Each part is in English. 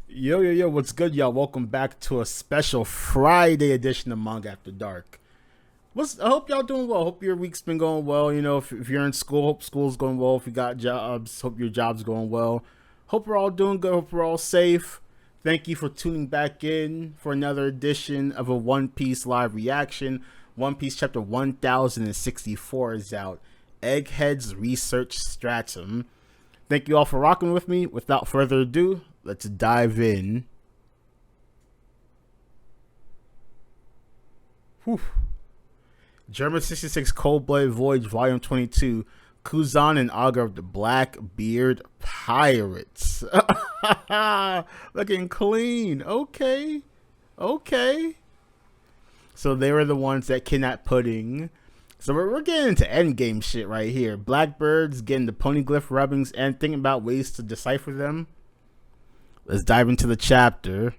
Yo, what's good, y'all? Welcome back to a special Friday edition of Manga After Dark. I hope y'all doing well. Hope your week's been going well. You know, if you're in school, hope school's going well. If you got jobs, hope your job's going well. Hope we're all doing good. Hope we're all safe. Thank you for tuning back in for another edition of a One Piece live reaction. One Piece chapter 1064 is out. Egghead's Research Stratum. Thank you all for rocking with me. Without further ado, let's dive in. Whew. German 66 Cold-Blooded Voyage Volume 22. Kuzan and Augur of the Blackbeard Pirates. Looking clean. Okay. So they were the ones that kidnapped Pudding. So we're getting into endgame shit right here. Blackbird's getting the poneglyph rubbings and thinking about ways to decipher them. Let's dive into the chapter.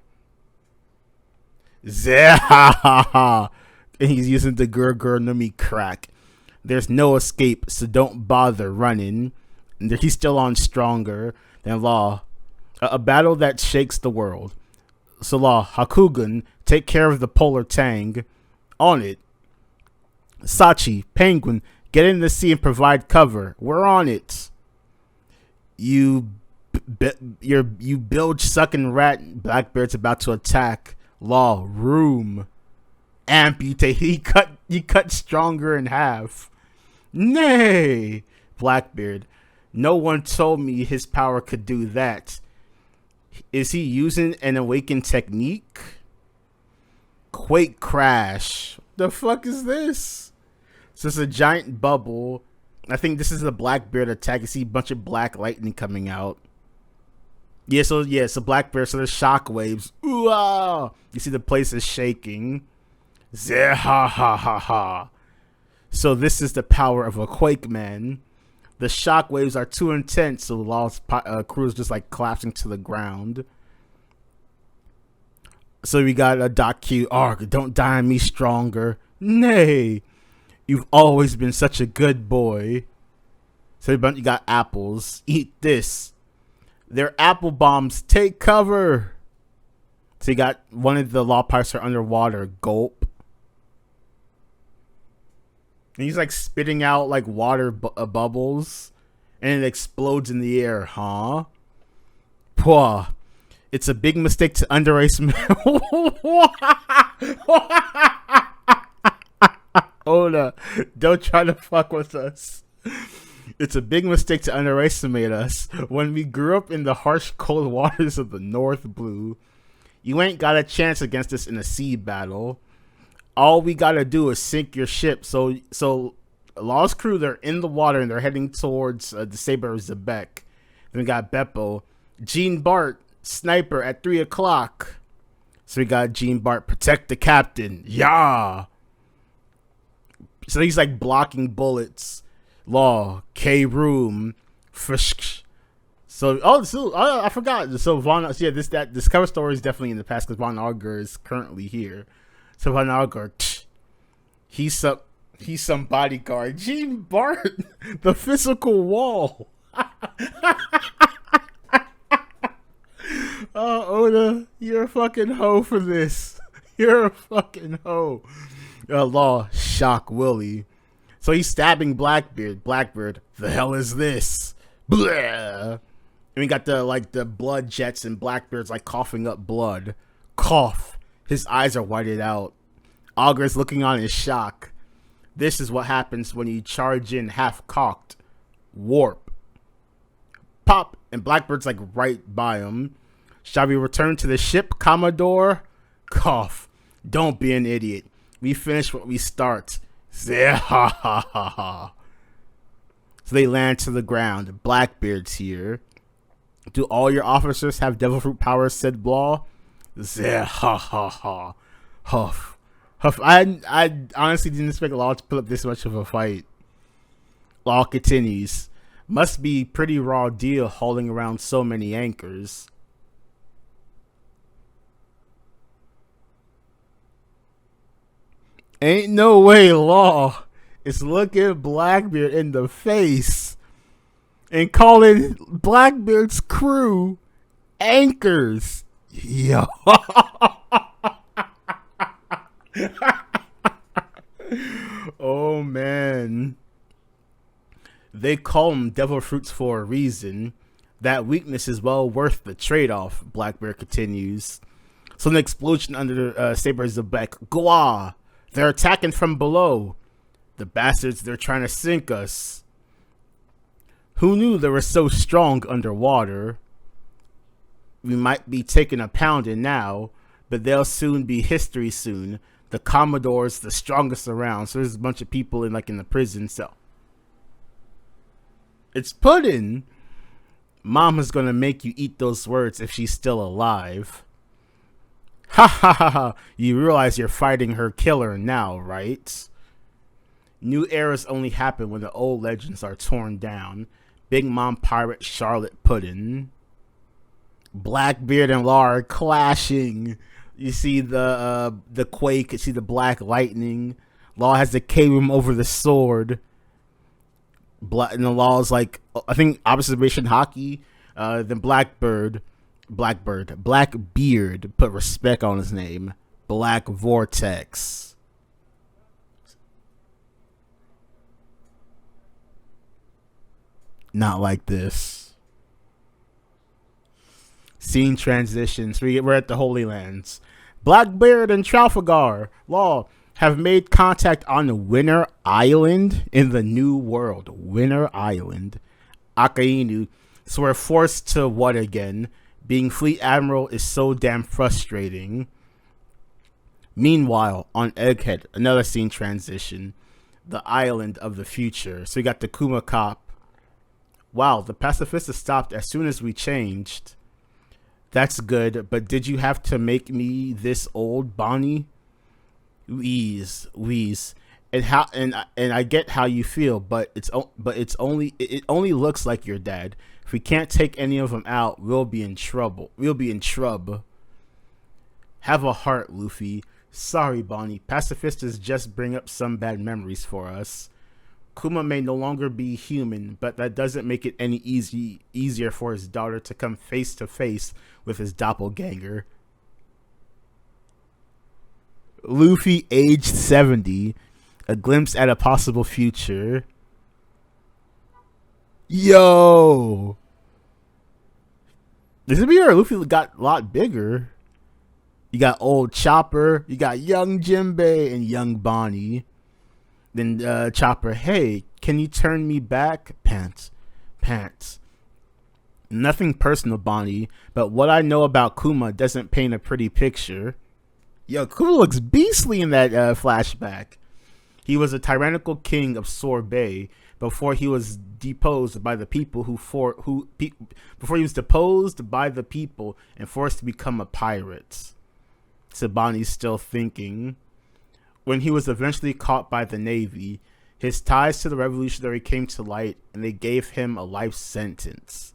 And he's using the Gur no Mi crack. There's no escape, so don't bother running. And he's still on stronger than Law. A battle that shakes the world. So Law, Hakugun, take care of the polar tang. On it. Sachi, Penguin, get in the sea and provide cover. We're on it. You bilge sucking rat. Blackbeard's about to attack. Law, room. Amputate. He cut stronger in half. Nay. Blackbeard, no one told me his power could do that. Is he using an awakened technique? Quake crash. The fuck is this? So it's a giant bubble. I think this is a Blackbeard attack. You see a bunch of black lightning coming out. So Blackbeard, so there's shock waves. Ooh, ah. You see the place is shaking. Ha. So this is the power of a Quake Man. The shock waves are too intense, so Law's crew is just like collapsing to the ground. So we got a Doc Q. Arg, don't die on me, stronger. Nay. You've always been such a good boy. So you got apples. Eat this. They're apple bombs. Take cover. So you got one of the Law Pirates are underwater. Gulp. And he's like spitting out like water bubbles. And it explodes in the air. Huh? Pwah. It's a big mistake to underestimate. Oda, don't try to fuck with us. It's a big mistake to underestimate us. When we grew up in the harsh, cold waters of the North Blue, you ain't got a chance against us in a sea battle. All we gotta do is sink your ship. So Law's crew, they're in the water and they're heading towards the Saber of Zebek. Then we got Beppo. Gene Bart, sniper at 3 o'clock. So we got Gene Bart, protect the captain. Yeah. So he's like blocking bullets. Law, K Room, Frisk. So I forgot. So this cover story is definitely in the past because Von Augur is currently here. So Von Augur, he's some bodyguard. Gene Bart, the physical wall. Oh, Oda, you're a fucking hoe for this. You're a fucking hoe. Law, shock Willie. So he's stabbing Blackbeard. Blackbeard, the hell is this? Blah. And we got the blood jets and Blackbeard's like coughing up blood. Cough. His eyes are whited out. Augur's looking on in shock. This is what happens when you charge in half cocked. Warp. Pop. And Blackbeard's like right by him. Shall we return to the ship, Commodore? Cough. Don't be an idiot. We finish what we start. So they land to the ground. Blackbeard's here. Do all your officers have devil fruit powers? Said Blah. Huff. I honestly didn't expect Law to put up this much of a fight. Law continues. Must be pretty raw deal hauling around so many anchors. Ain't no way Law is looking Blackbeard in the face and calling Blackbeard's crew anchors. Yo. Oh man. They call them devil fruits for a reason. That weakness is well worth the trade-off, Blackbeard continues. So an explosion under Saber's back. Gwa! They're attacking from below. The bastards, they're trying to sink us. Who knew they were so strong underwater? We might be taking a pounding now, but they'll soon be history soon. The Commodore's the strongest around. So there's a bunch of people in the prison cell. It's Puddin'. Mama's gonna make you eat those words if she's still alive. Ha ha ha ha. You realize you're fighting her killer now, right? New eras only happen when the old legends are torn down. Big Mom Pirate Charlotte Puddin'. Blackbeard and Law are clashing. You see the quake, you see the black lightning. Law has the K-room over the sword. And the Law's like, I think observation hockey. Then Blackbeard, Blackbeard, put respect on his name. Black Vortex. Not like this. Scene transitions. We're at the Holy Lands. Blackbeard and Trafalgar Law have made contact on Winter Island in the New World. Winter Island. Akainu. So we're forced to what again? Being Fleet Admiral is so damn frustrating. Meanwhile, on Egghead, another scene transition. The island of the future. So we got the Kuma cop. Wow, the pacifista stopped as soon as we changed. That's good, but did you have to make me this old, Bonnie? Wheeze. And I get how you feel, but it only looks like you're dead. If we can't take any of them out, we'll be in trouble. Have a heart, Luffy. Sorry, Bonnie. Pacifistas just bring up some bad memories for us. Kuma may no longer be human, but that doesn't make it any easier for his daughter to come face to face with his doppelganger. Luffy, aged 70, a glimpse at a possible future. Yo! This would be where Luffy got a lot bigger. You got old Chopper, you got young Jinbei, and young Bonnie. Then Chopper, hey, can you turn me back? Pants. Nothing personal, Bonnie, but what I know about Kuma doesn't paint a pretty picture. Yo, Kuma looks beastly in that flashback. He was a tyrannical king of Sorbet before he was deposed by the people before he was deposed by the people and forced to become a pirate. So Bonnie's still thinking. When he was eventually caught by the Navy, his ties to the revolutionary came to light, and they gave him a life sentence.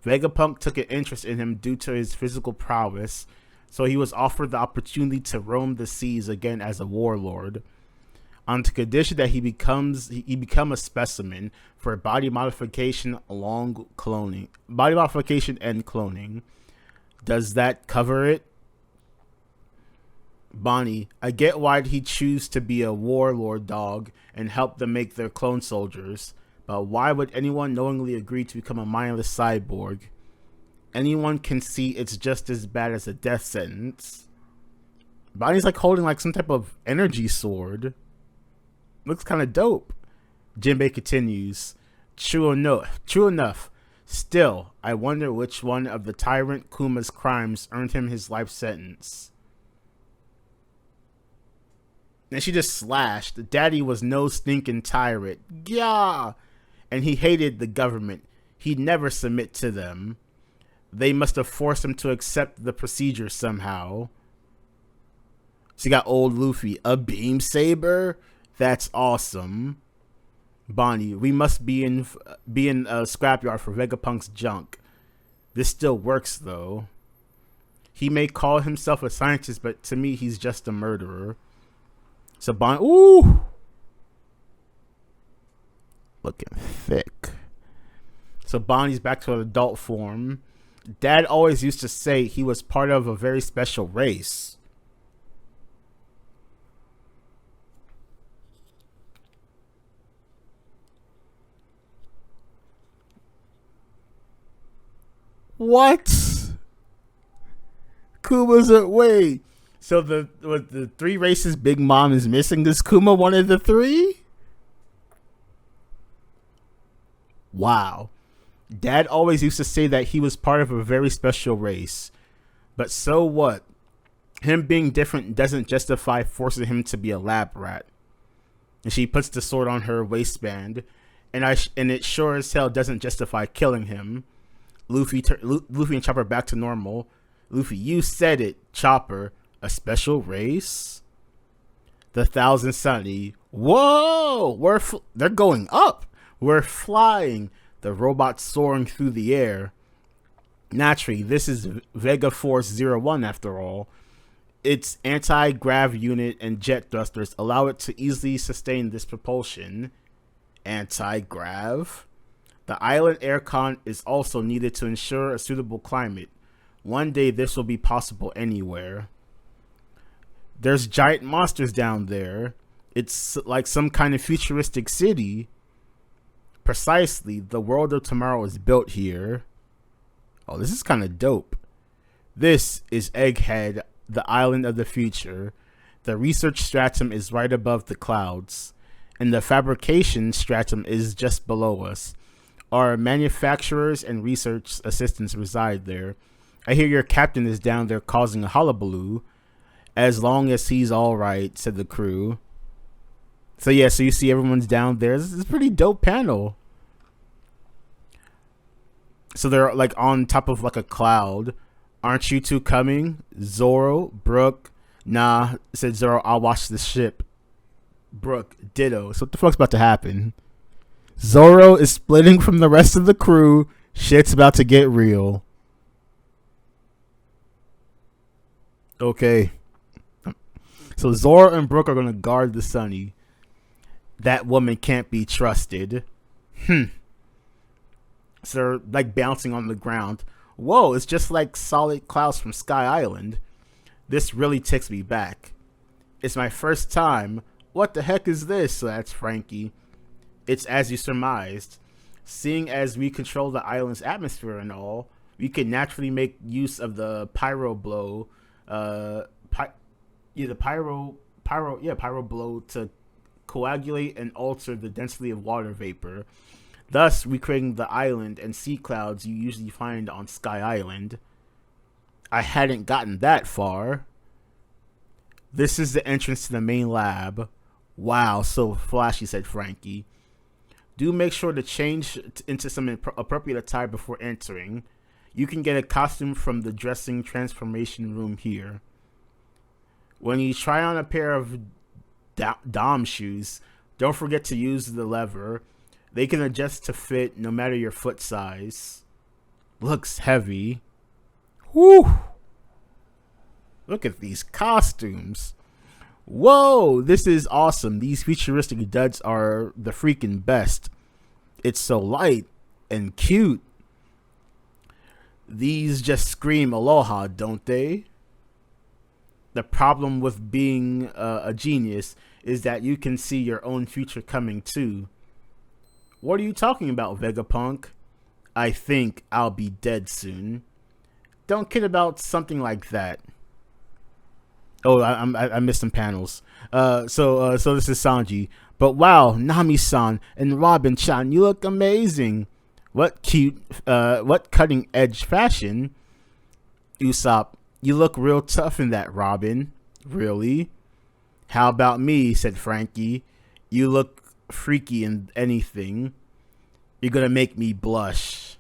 Vegapunk took an interest in him due to his physical prowess, so he was offered the opportunity to roam the seas again as a warlord, on the condition that he become a specimen for body modification and cloning. Does that cover it? Bonnie, I get why he'd choose to be a warlord dog and help them make their clone soldiers, but why would anyone knowingly agree to become a mindless cyborg? Anyone can see it's just as bad as a death sentence. Bonnie's like holding like some type of energy sword. Looks kind of dope. Jinbei continues. True enough. Still, I wonder which one of the tyrant Kuma's crimes earned him his life sentence. And she just slashed. Daddy was no stinking tyrant. Yeah! And he hated the government. He'd never submit to them. They must have forced him to accept the procedure somehow. So you got old Luffy. A beam saber? That's awesome. Bonnie, we must be in a scrapyard for Vegapunk's junk. This still works, though. He may call himself a scientist, but to me, he's just a murderer. So Bonnie, ooh, looking thick. So Bonnie's back to an adult form. Dad always used to say he was part of a very special race. What? Kuma's a wait. So the three races Big Mom is missing. Is Kuma one of the three? Wow. Dad always used to say that he was part of a very special race. But so what? Him being different doesn't justify forcing him to be a lab rat. And she puts the sword on her waistband, and it sure as hell doesn't justify killing him. Luffy and Chopper back to normal. Luffy, you said it, Chopper. A special race? The Thousand Sunny. Whoa! They're going up. We're flying. The robots soaring through the air. Naturally, this is Vega Force 01 after all. Its anti-grav unit and jet thrusters allow it to easily sustain this propulsion. Anti-grav? The island aircon is also needed to ensure a suitable climate. One day this will be possible anywhere. There's giant monsters down there. It's like some kind of futuristic city. Precisely, the world of tomorrow is built here. Oh, this is kind of dope. This is Egghead, the island of the future. The research stratum is right above the clouds, and the fabrication stratum is just below us. Our manufacturers and research assistants reside there. I hear your captain is down there causing a hullabaloo. As long as he's alright, said the crew. So yeah, so you see everyone's down there. This is a pretty dope panel. So they're like on top of like a cloud. Aren't you two coming? Zoro, Brook. Nah, said Zoro, I'll watch the ship. Brook, ditto. So what the fuck's about to happen? Zoro is splitting from the rest of the crew. Shit's about to get real. Okay. So Zoro and Brook are going to guard the Sunny. That woman can't be trusted. So they're like bouncing on the ground. Whoa, it's just like solid clouds from Sky Island. This really takes me back. It's my first time. What the heck is this? So that's Frankie. It's as you surmised. Seeing as we control the island's atmosphere and all, we can naturally make use of the pyro blow. Pyro blow to coagulate and alter the density of water vapor, thus recreating the island and sea clouds you usually find on Sky Island. I hadn't gotten that far. This is the entrance to the main lab. Wow, so flashy, said Frankie. Do make sure to change into some appropriate attire before entering. You can get a costume from the dressing transformation room here. When you try on a pair of Dom shoes, don't forget to use the lever. They can adjust to fit no matter your foot size. Looks heavy. Whew. Look at these costumes. Whoa, this is awesome. These futuristic duds are the freaking best. It's so light and cute. These just scream aloha, don't they? The problem with being a genius is that you can see your own future coming too. What are you talking about, Vegapunk? I think I'll be dead soon. Don't kid about something like that. Oh, I missed some panels. So this is Sanji. But wow, Nami-san and Robin-chan, you look amazing. What cutting edge fashion. Usopp, you look real tough in that, Robin. Really? How about me, said Frankie. You look freaky in anything. You're gonna make me blush.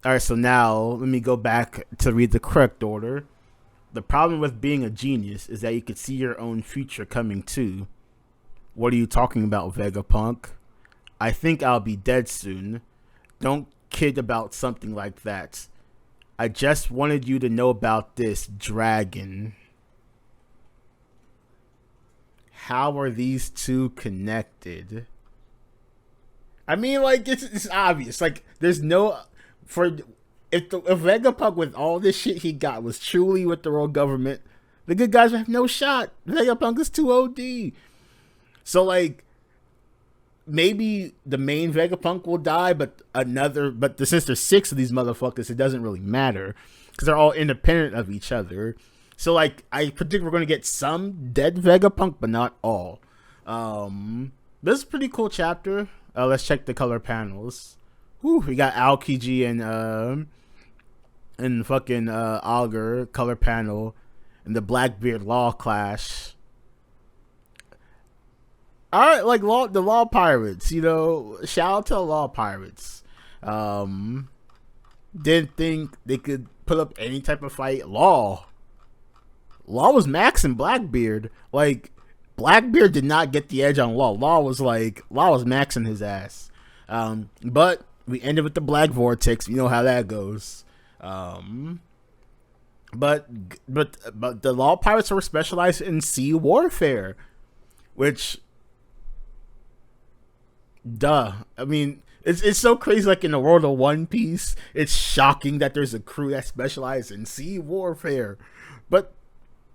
Alright, so now let me go back to read the correct order. The problem with being a genius is that you could see your own future coming too. What are you talking about, Vegapunk? I think I'll be dead soon. Don't kid about something like that. I just wanted you to know about this dragon. How are these two connected? I mean, like, it's obvious. Like, there's no... if Vegapunk with all this shit he got was truly with the world government, the good guys would have no shot. Vegapunk is too OD. So like maybe the main Vegapunk will die, but since there's 6 of these motherfuckers, it doesn't really matter because they're all independent of each other. So like I predict we're gonna get some dead Vegapunk, but not all. This is a pretty cool chapter. Let's check the color panels. Whew, we got Aokiji and fucking Augur color panel, and the Blackbeard Law clash. Alright, like the Law Pirates, you know, shout out to the Law Pirates. Didn't think they could put up any type of fight. Law was maxing Blackbeard. Like, Blackbeard did not get the edge on Law. Law was maxing his ass. But we ended with the Black Vortex. You know how that goes. But the Law Pirates were specialized in sea warfare, which, duh. I mean, it's so crazy. Like in the world of One Piece, it's shocking that there's a crew that specializes in sea warfare. But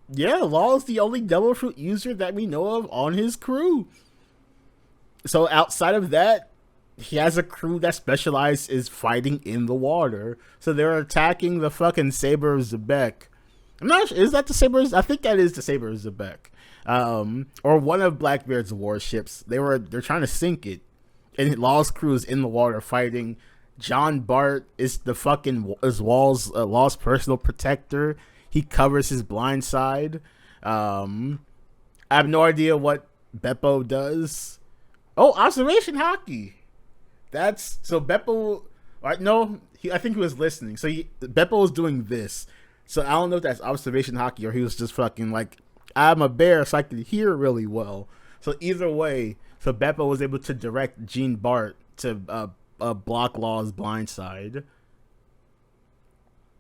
yeah, Law is the only Devil Fruit user that we know of on his crew. So outside of that, he has a crew that specializes is fighting in the water. So they're attacking the fucking Saber of Zebek. I'm not sure, is that the Saber? I think that is the Saber of Zebek. Or one of Blackbeard's warships. They're trying to sink it. And Law's crew is in the water fighting. John Bart is Law's personal protector. He covers his blind side. I have no idea what Beppo does. Oh, observation hockey. That's so Beppo. Right? No, I think he was listening. So Beppo was doing this. So I don't know if that's observation hockey or he was just fucking like, I'm a bear, so I can hear really well. So either way, so Beppo was able to direct Jean Bart to block Law's blind side.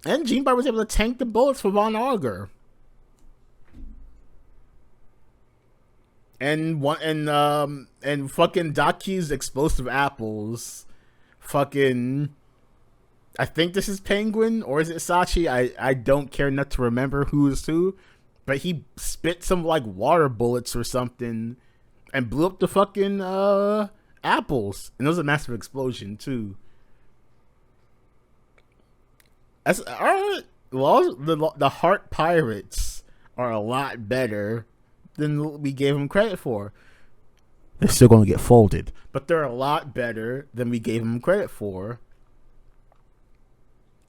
And Jean Bart was able to tank the bullets for Von Augur. And fucking Daki's explosive apples. Fucking, I think this is Penguin or is it Sachi? I don't care enough to remember who is who. But he spit some like water bullets or something and blew up the fucking apples. And it was a massive explosion too. That's alright. The Heart Pirates are a lot better than we gave them credit for. They're still gonna get folded, but they're a lot better than we gave them credit for.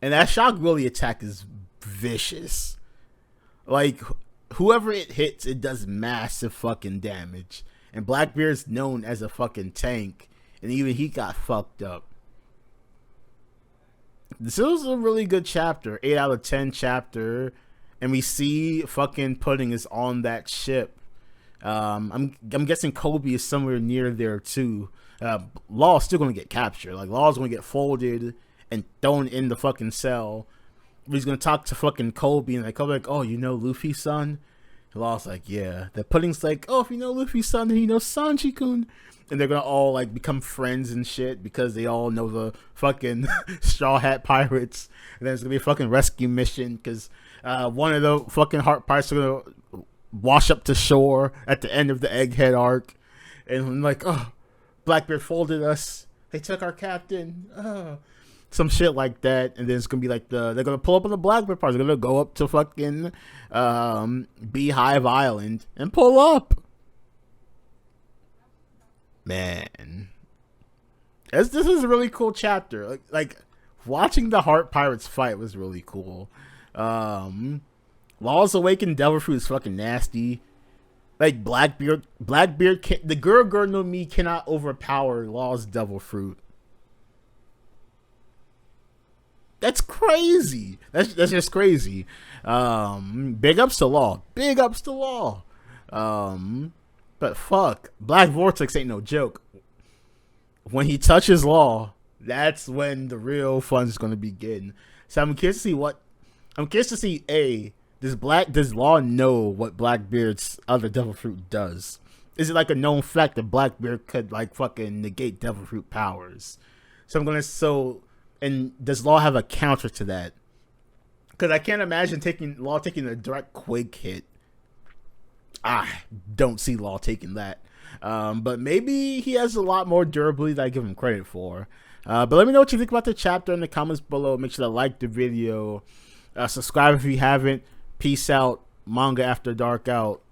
And that Shock Willy attack is vicious. Like, whoever it hits, it does massive fucking damage. And Blackbeard's known as a fucking tank, and even he got fucked up. This was a really good chapter, 8 out of 10 chapter, and we see fucking Pudding is on that ship. I'm guessing Kobe is somewhere near there too. Law's still gonna get captured. Like, Law's gonna get folded and thrown in the fucking cell. He's gonna talk to fucking Kobe and like Kobe like, oh, you know Luffy's son? And Law's like, yeah. The Pudding's like, oh, if you know Luffy's son, then you know Sanji-kun. And they're gonna all like become friends and shit because they all know the fucking Straw Hat Pirates. And then it's gonna be a fucking rescue mission because one of the fucking Heart Pirates are gonna wash up to shore at the end of the Egghead arc. And I'm like, oh, Blackbeard folded us. They took our captain. Oh. Some shit like that. And then it's gonna be like they're gonna pull up on the Blackbeard Pirates. They're gonna go up to fucking Beehive Island and pull up. Man, this is a really cool chapter. Like watching the Heart Pirates fight was really cool. Law's Awakened Devil Fruit is fucking nasty. Like Blackbeard the Girl No Mi cannot overpower Law's Devil Fruit. That's crazy. That's just crazy. Big ups to Law. Big ups to Law. But fuck, Black Vortex ain't no joke. When he touches Law, that's when the real fun's gonna begin. So I'm curious to see does Law know what Blackbeard's other Devil Fruit does? Is it like a known fact that Blackbeard could like fucking negate Devil Fruit powers? So And does Law have a counter to that? Because I can't imagine Law taking a direct Quake hit. I don't see Law taking that. But maybe he has a lot more durability than I give him credit for. But let me know what you think about the chapter in the comments below. Make sure to like the video. Subscribe if you haven't. Peace out. Manga After Dark out.